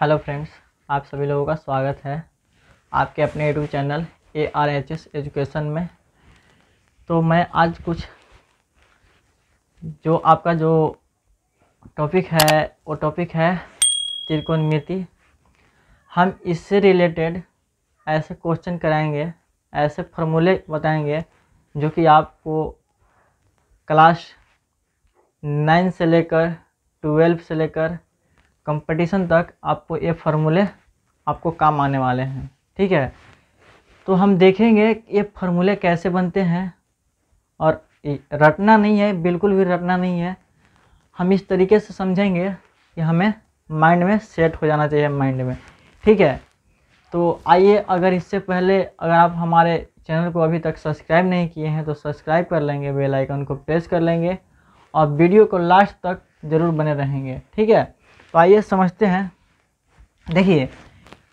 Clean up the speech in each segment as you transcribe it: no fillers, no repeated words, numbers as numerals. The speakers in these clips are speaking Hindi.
हेलो फ्रेंड्स, आप सभी लोगों का स्वागत है आपके अपने यूट्यूब चैनल ARHS एजुकेशन में। तो मैं आज कुछ जो आपका जो टॉपिक है वो टॉपिक है त्रिकोणमिति। हम इससे रिलेटेड ऐसे क्वेश्चन कराएंगे, ऐसे फार्मूले बताएंगे जो कि आपको क्लास 9 से लेकर 12 से लेकर कंपटीशन तक आपको ये फार्मूले आपको काम आने वाले हैं। ठीक है, तो हम देखेंगे ये फार्मूले कैसे बनते हैं और रटना नहीं है, बिल्कुल भी रटना नहीं है। हम इस तरीके से समझेंगे कि हमें माइंड में सेट हो जाना चाहिए माइंड में। ठीक है, तो आइए, अगर इससे पहले अगर आप हमारे चैनल को अभी तक सब्सक्राइब नहीं किए हैं तो सब्सक्राइब कर लेंगे, बेल आइकन को प्रेस कर लेंगे और वीडियो को लास्ट तक ज़रूर बने रहेंगे। ठीक है, तो आइए समझते हैं। देखिए,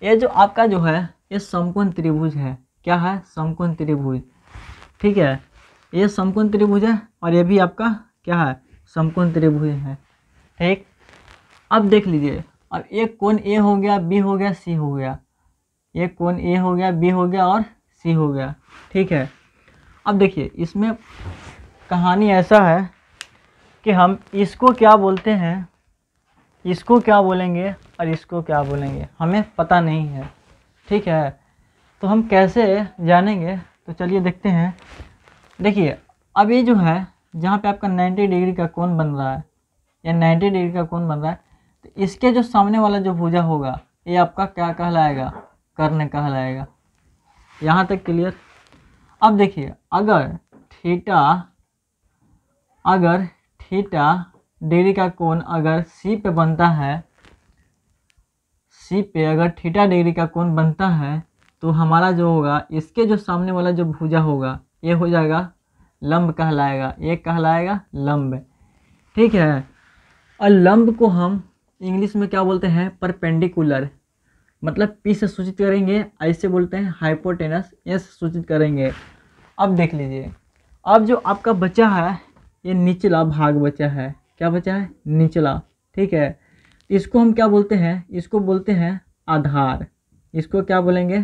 ये जो आपका जो है ये समकोण त्रिभुज है। क्या है? समकोण त्रिभुज। ठीक है, ये समकोण त्रिभुज है और ये भी आपका क्या है? समकोण त्रिभुज है। ठीक, अब देख लीजिए, अब एक कोण ए हो गया, बी हो गया, सी हो गया। एक कोण ए हो गया, बी हो गया और सी हो गया। ठीक है, अब देखिए इसमें कहानी ऐसा है कि हम इसको क्या बोलते हैं, इसको क्या बोलेंगे और इसको क्या बोलेंगे हमें पता नहीं है। ठीक है, तो हम कैसे जानेंगे? तो चलिए देखते हैं। देखिए, अब ये जो है जहाँ पे आपका 90 डिग्री का कोण बन रहा है, या 90 डिग्री का कोण बन रहा है, तो इसके जो सामने वाला जो भुजा होगा ये आपका क्या कहलाएगा? कर्ण कहलाएगा। यहाँ तक क्लियर? अब देखिए, अगर थीटा डिग्री का कोण अगर सी पे बनता है, सी पे अगर थीटा डिग्री का कोण बनता है तो हमारा जो होगा इसके जो सामने वाला जो भुजा होगा ये हो जाएगा लंब कहलाएगा, ये कहलाएगा लंब। ठीक है, और लंब को हम इंग्लिश में क्या बोलते हैं? परपेंडिकुलर। मतलब पी से सूचित करेंगे, ऐसे बोलते हैं हाइपोटेनस, ये से सूचित करेंगे। अब देख लीजिए, अब जो आपका बचा है ये निचला भाग बचा है। क्या बचा है? निचला। ठीक है, इसको हम क्या बोलते हैं? इसको बोलते हैं आधार। इसको क्या बोलेंगे?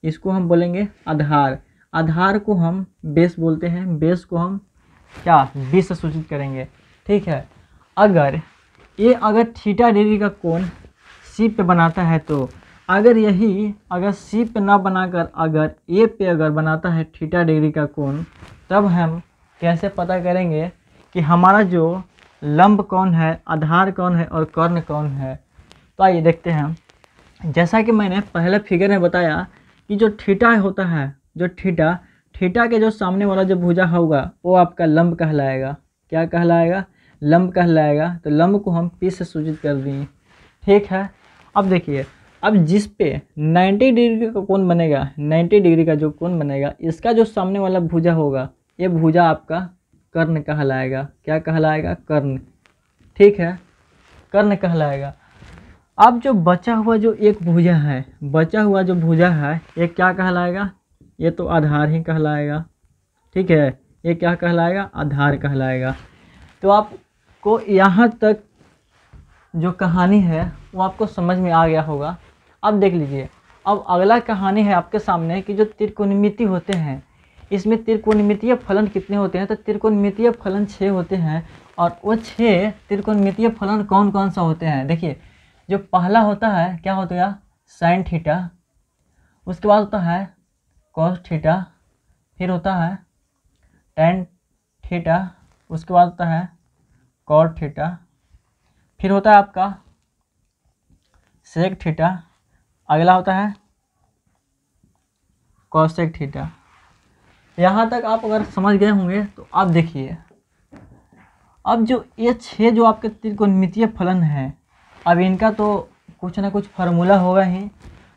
इसको हम बोलेंगे आधार। आधार को हम बेस बोलते हैं। बेस को हम क्या? बी से सूचित करेंगे। ठीक है, अगर थीटा डिग्री का कोण सी पे बनाता है तो अगर सी पे ना बनाकर अगर ए पे अगर बनाता है थीटा डिग्री का कोण, तब हम कैसे पता करेंगे कि हमारा जो लंब कौन है, आधार कौन है और कर्ण कौन है? तो आइए देखते हैं। जैसा कि मैंने पहले फिगर में बताया कि जो थीटा होता है, जो थीटा के जो सामने वाला जो भुजा होगा वो आपका लंब कहलाएगा। क्या कहलाएगा? लंब कहलाएगा। तो लंब को हम पी से सूचित कर दिए। ठीक है, अब देखिए, अब जिस पे 90 डिग्री का कोण बनेगा, 90 डिग्री का जो कोण बनेगा, इसका जो सामने वाला भुजा होगा ये भुजा आपका कर्ण कहलाएगा। क्या कहलाएगा? कर्ण। ठीक है, कर्ण कहलाएगा। अब जो बचा हुआ जो एक भुजा है, बचा हुआ जो भुजा है ये क्या कहलाएगा? ये तो आधार ही कहलाएगा। ठीक है, ये क्या कहलाएगा? आधार कहलाएगा। तो आपको यहाँ तक जो कहानी है वो आपको समझ में आ गया होगा। अब देख लीजिए, अब अगला कहानी है आपके सामने कि जो त्रिकोणमिति होते हैं, इसमें त्रिकोणमितीय फलन कितने होते हैं? तो त्रिकोणमितीय फलन 6 होते हैं। और वो 6 त्रिकोणमितीय फलन कौन कौन सा होते हैं? देखिए, जो पहला होता है क्या होता है? Sine theta. उसके बाद होता है कॉस थीटा। फिर होता है टेन थीटा। उसके बाद होता है कॉट थीटा। फिर होता है आपका सेक थीटा। अगला होता है कॉसेक थीटा। यहाँ तक आप अगर समझ गए होंगे तो आप देखिए, अब जो ये 6 जो आपके त्रिकोणमितीय फलन हैं, अब इनका तो कुछ ना कुछ फार्मूला होगा ही।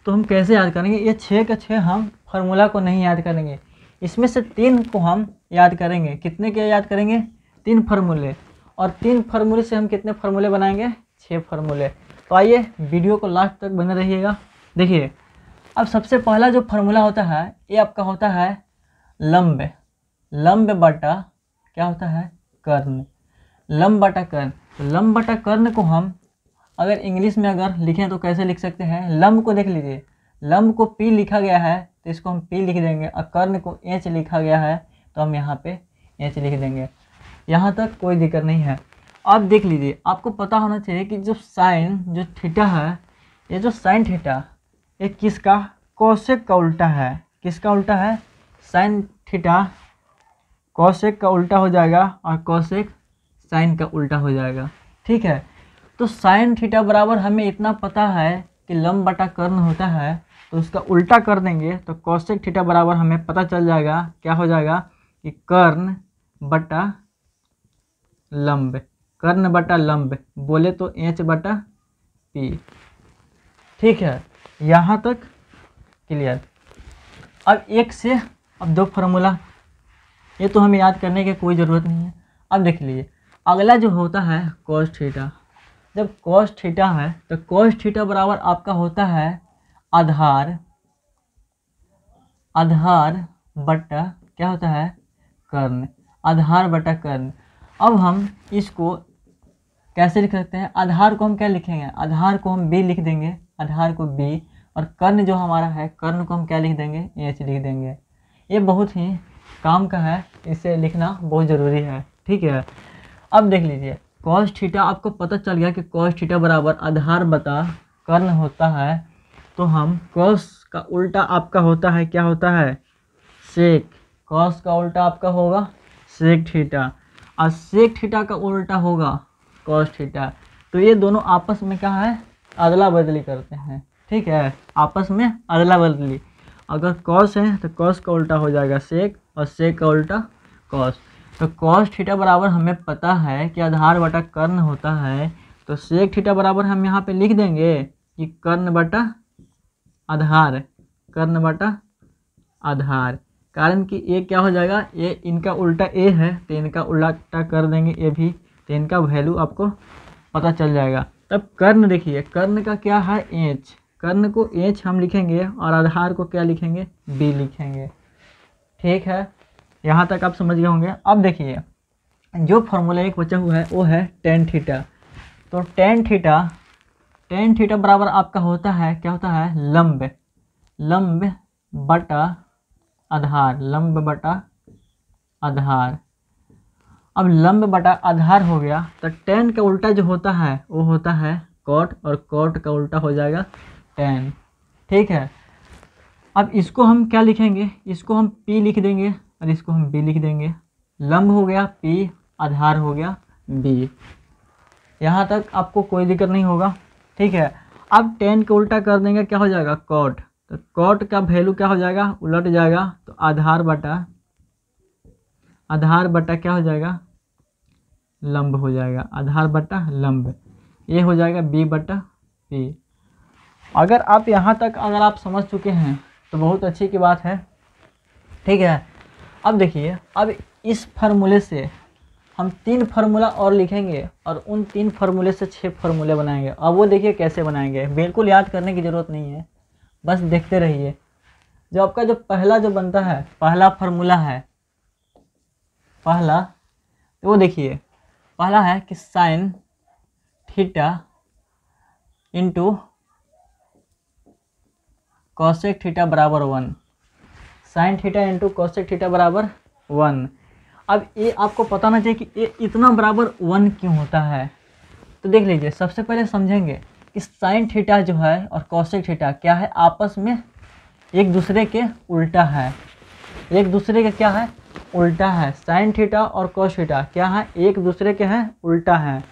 तो हम कैसे याद करेंगे? ये 6 के 6 हम फार्मूला को नहीं याद करेंगे, इसमें से 3 को हम याद करेंगे। कितने के याद करेंगे? 3 फार्मूले। और 3 फार्मूले से हम कितने फार्मूले बनाएंगे? 6 फार्मूले। तो आइए वीडियो को लास्ट तक बने रहिएगा। देखिए, अब सबसे पहला जो फार्मूला होता है ये आपका होता है लंब। लंब बटा क्या होता है? कर्ण। लंब बटा कर्ण। तो लंब बटा कर्ण को हम अगर इंग्लिश में अगर लिखें तो कैसे लिख सकते हैं, लंब को देख लीजिए, लंब को पी लिखा गया है तो इसको हम पी लिख देंगे, और कर्ण को एच लिखा गया है तो हम यहाँ पे एच लिख देंगे। यहाँ तक कोई दिक्कत नहीं है। अब देख लीजिए, आपको पता होना चाहिए कि जो साइन जो थीटा है, ये जो साइन थीटा ये किसका, कोसेक का उल्टा है। किसका उल्टा है, साइन थीटा कोसेक का उल्टा हो जाएगा और कोसेक साइन का उल्टा हो जाएगा। ठीक है, तो साइन थीटा बराबर हमें इतना पता है कि लंब बटा कर्ण होता है, तो उसका उल्टा कर देंगे तो कोसेक थीटा बराबर हमें पता चल जाएगा, क्या हो जाएगा कि कर्ण बटा लंब, कर्ण बटा लंब बोले तो एच बटा पी। ठीक है, यहाँ तक क्लियर। अब एक से अब दो फार्मूला, ये तो हमें याद करने की कोई ज़रूरत नहीं है। अब देख लीजिए, अगला जो होता है cos थीटा। जब cos थीटा है तो cos थीटा बराबर आपका होता है आधार, आधार बटा क्या होता है, कर्ण, आधार बटा कर्ण। अब हम इसको कैसे लिख सकते हैं, आधार को हम क्या लिखेंगे, आधार को हम b लिख देंगे, आधार को b, और कर्ण जो हमारा है, कर्ण को हम क्या लिख देंगे, h लिख देंगे। ये बहुत ही काम का है, इसे लिखना बहुत ज़रूरी है। ठीक है, अब देख लीजिए, cos थीटा आपको पता चल गया कि cos थीटा बराबर आधार बता कर्ण होता है, तो हम cos का उल्टा आपका होता है, क्या होता है, सेक। cos का उल्टा आपका होगा सेक थीटा, और सेक थीटा का उल्टा होगा cos थीटा। तो ये दोनों आपस में क्या है, अदला बदली करते हैं। ठीक है, आपस में अदला बदली, अगर cos है तो cos का उल्टा हो जाएगा सेक, और सेक का उल्टा cos। तो cos थीटा बराबर हमें पता है कि आधार बटा कर्ण होता है, तो सेक थीटा बराबर हम यहाँ पे लिख देंगे कि कर्ण बटा आधार, कर्ण बटा आधार। कारण कि ये क्या हो जाएगा, ये इनका उल्टा ए है तो इनका उल्टा कर देंगे ए भी, तो इनका वैल्यू आपको पता चल जाएगा। तब कर्ण देखिए, कर्ण का क्या है एच, कर्ण को एच हम लिखेंगे और आधार को क्या लिखेंगे, बी लिखेंगे। ठीक है, यहाँ तक आप समझ गए होंगे। अब देखिए, जो फॉर्मूला एक बचा हुआ है वो है टेन थीटा। तो टेन थीटा बराबर आपका होता है, क्या होता है, लंब, लंब बटा आधार, लंब बटा आधार। अब लंब बटा आधार हो गया, तो टेन का उल्टा जो होता है वो होता है कॉट, और कॉट का उल्टा हो जाएगा टेन। ठीक है, अब इसको हम क्या लिखेंगे, इसको हम p लिख देंगे और इसको हम b लिख देंगे। लंब हो गया p, आधार हो गया b। यहाँ तक आपको कोई दिक्कत नहीं होगा। ठीक है, अब टेन का उल्टा कर देंगे, क्या हो जाएगा, कॉट। तो कॉट का वैल्यू क्या हो जाएगा, उलट जाएगा, तो आधार बटा क्या हो जाएगा, लंब हो जाएगा, आधार बटा लंब। ये हो जाएगा b बटा p। अगर आप यहाँ तक अगर आप समझ चुके हैं तो बहुत अच्छी की बात है। ठीक है, अब देखिए, अब इस फार्मूले से हम 3 फार्मूला और लिखेंगे और उन 3 फार्मूले से 6 फार्मूले बनाएंगे। अब वो देखिए कैसे बनाएंगे, बिल्कुल याद करने की ज़रूरत नहीं है, बस देखते रहिए। जो आपका जो पहला जो बनता है, पहला फार्मूला है, पहला, तो वो देखिए, पहला है कि sine theta into cosec theta बराबर 1, sine theta into cosec theta बराबर 1। अब ये आपको पता होना चाहिए कि ये इतना बराबर 1 क्यों होता है। तो देख लीजिए, सबसे पहले समझेंगे कि साइन थीटा जो है और कॉसेक थीटा क्या है, आपस में एक दूसरे के उल्टा है, एक दूसरे के क्या है, उल्टा है। साइन थीटा और कॉस थीटा क्या है, एक दूसरे के हैं, उल्टा है।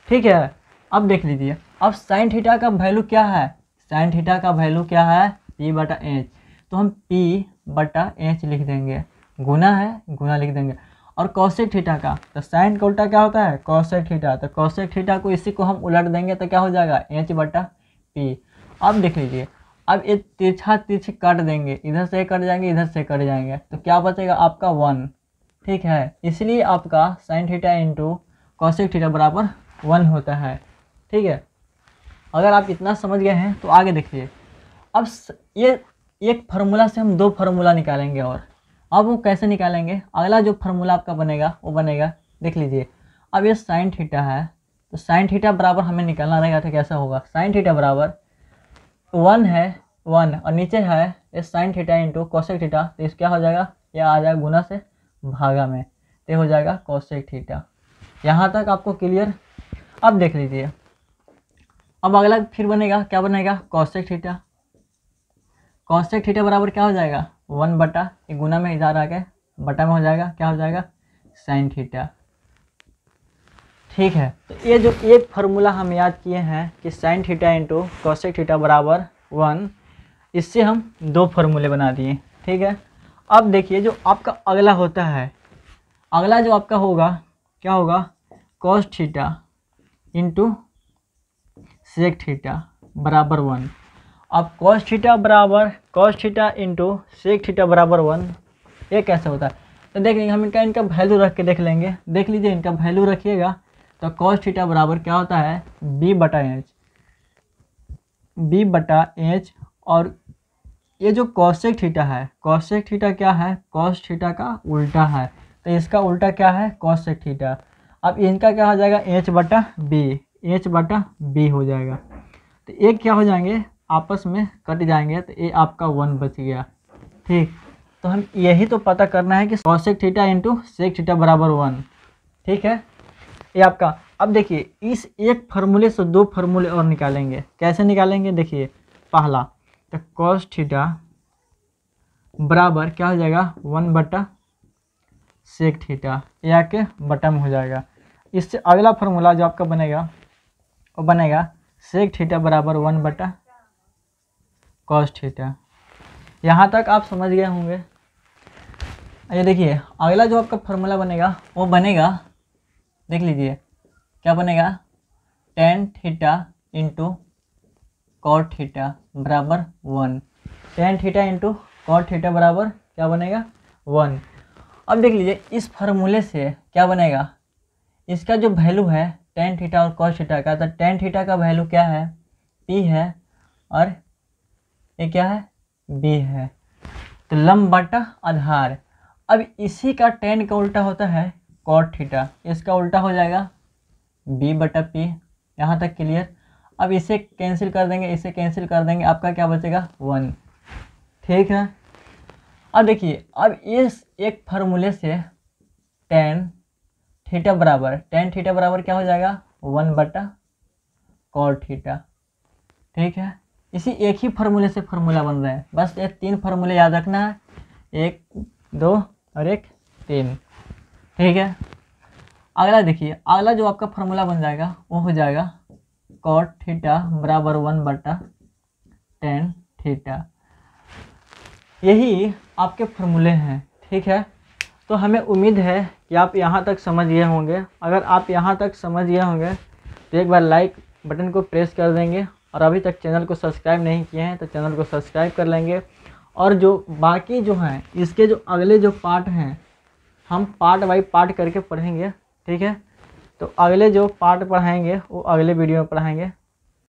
ठीक है, अब देख लीजिए, अब साइन थीटा का वैल्यू क्या है, साइन थीटा का वैल्यू क्या है, p बटा एच। तो हम p बटा एच लिख देंगे, गुना है, गुना लिख देंगे। और कॉसेक थीटा का, तो साइन का उल्टा क्या होता है, कॉसेक थीटा। तो कॉसेक थीटा को इसी को हम उलट देंगे तो क्या हो जाएगा, एच बटा पी। अब देख लीजिए, अब ये तिरछी काट देंगे, इधर से कट जाएंगे, इधर से कट जाएंगे, तो क्या बचेगा आपका 1। ठीक है, इसलिए आपका sine theta into cosec theta बराबर 1 होता है। ठीक है, अगर आप इतना समझ गए हैं तो आगे देखिए। अब ये एक फार्मूला से हम 2 फार्मूला निकालेंगे, और अब वो कैसे निकालेंगे, अगला जो फार्मूला आपका बनेगा वो बनेगा, देख लीजिए। अब ये साइन थीटा है तो साइन थीटा बराबर हमें निकालना रहेगा। तो कैसा होगा, साइन थीटा बराबर 1 है 1 और नीचे है ये sine theta into cosec theta. तो इस क्या हो जाएगा, यह आ जाएगा गुना से भागा में, तो हो जाएगा कोसेक थीटा। यहाँ तक आपको क्लियर। अब देख लीजिए, अब अगला फिर बनेगा, क्या बनेगा, कोसेक थीटा। कोसेक थीटा बराबर क्या हो जाएगा, 1 बटा, ये गुना में इधर आ गए बटा में हो जाएगा, क्या हो जाएगा, साइन थीटा। ठीक है, तो ये जो एक फार्मूला हम याद किए हैं कि sine theta into cosec theta बराबर 1, इससे हम 2 फार्मूले बना दिए। ठीक है, अब देखिए जो आपका अगला होता है, अगला जो आपका होगा क्या होगा, cos theta into sec theta बराबर 1। अब cos theta into sec theta बराबर 1, ये कैसे होता है, तो देख लेंगे हम इनका वैल्यू रख के देख लेंगे। देख लीजिए, इनका वैल्यू रखिएगा तो कॉस थीटा बराबर क्या होता है, बी बटा एच। और ये जो कॉसेक थीटा है, कॉसेक थीटा क्या है, कॉस थीटा का उल्टा है, तो इसका उल्टा क्या है, कॉसेक थीटा। अब इनका क्या हो जाएगा, एच बटा बी हो जाएगा। तो एक क्या हो जाएंगे, आपस में कट जाएंगे, तो ये आपका 1 बच गया। ठीक, तो हम यही तो पता करना है कि cosec theta into sec theta बराबर 1। ठीक है, ये आपका। अब देखिए, इस एक फार्मूले से 2 फार्मूले और निकालेंगे। कैसे निकालेंगे, देखिए, पहला तो कॉस थीटा बराबर क्या हो जाएगा, 1 बटा सेक थीटा, ये आके बटा में हो जाएगा। इससे अगला फार्मूला जो आपका बनेगा वो बनेगा सेक थीटा बराबर 1 बटा कॉस थीटा। यहाँ तक आप समझ गए होंगे। ये देखिए, अगला जो आपका फार्मूला बनेगा वो बनेगा, देख लीजिए क्या बनेगा, tan theta into cot theta बराबर 1। Tan theta into cot theta बराबर क्या बनेगा, 1। अब देख लीजिए, इस फार्मूले से क्या बनेगा, इसका जो वैल्यू है टेन थीटा और कॉस थीटा का, तो टेन थीटा का वैल्यू क्या है, पी है, और ये क्या है, बी है। तो लंब बटा आधार। अब इसी का टेन का उल्टा होता है कॉट थीटा, इसका उल्टा हो जाएगा बी बटा पी। यहाँ तक क्लियर। अब इसे कैंसिल कर देंगे, इसे कैंसिल कर देंगे, आपका क्या बचेगा, 1। ठीक है, अब देखिए, अब इस एक फार्मूले से टेन थीटा बराबर क्या हो जाएगा, 1 बटा कॉट थीटा। ठीक है, इसी एक ही फार्मूले से फार्मूला बन रहा है, बस ये 3 फार्मूले याद रखना है, 1 2 और 1 3। ठीक है, अगला देखिए, अगला जो आपका फार्मूला बन जाएगा वो हो जाएगा कॉट थीटा बराबर 1 बटा टेन थीटा। यही आपके फार्मूले हैं। ठीक है, तो हमें उम्मीद है कि आप यहाँ तक समझ गए होंगे। अगर आप यहाँ तक समझ गए होंगे तो एक बार लाइक बटन को प्रेस कर देंगे, और अभी तक चैनल को सब्सक्राइब नहीं किए हैं तो चैनल को सब्सक्राइब कर लेंगे। और जो बाकी जो हैं, इसके जो अगले जो पार्ट हैं, हम पार्ट बाई पार्ट करके पढ़ेंगे। ठीक है, तो अगले जो पार्ट पढ़ाएंगे वो अगले वीडियो में पढ़ाएंगे।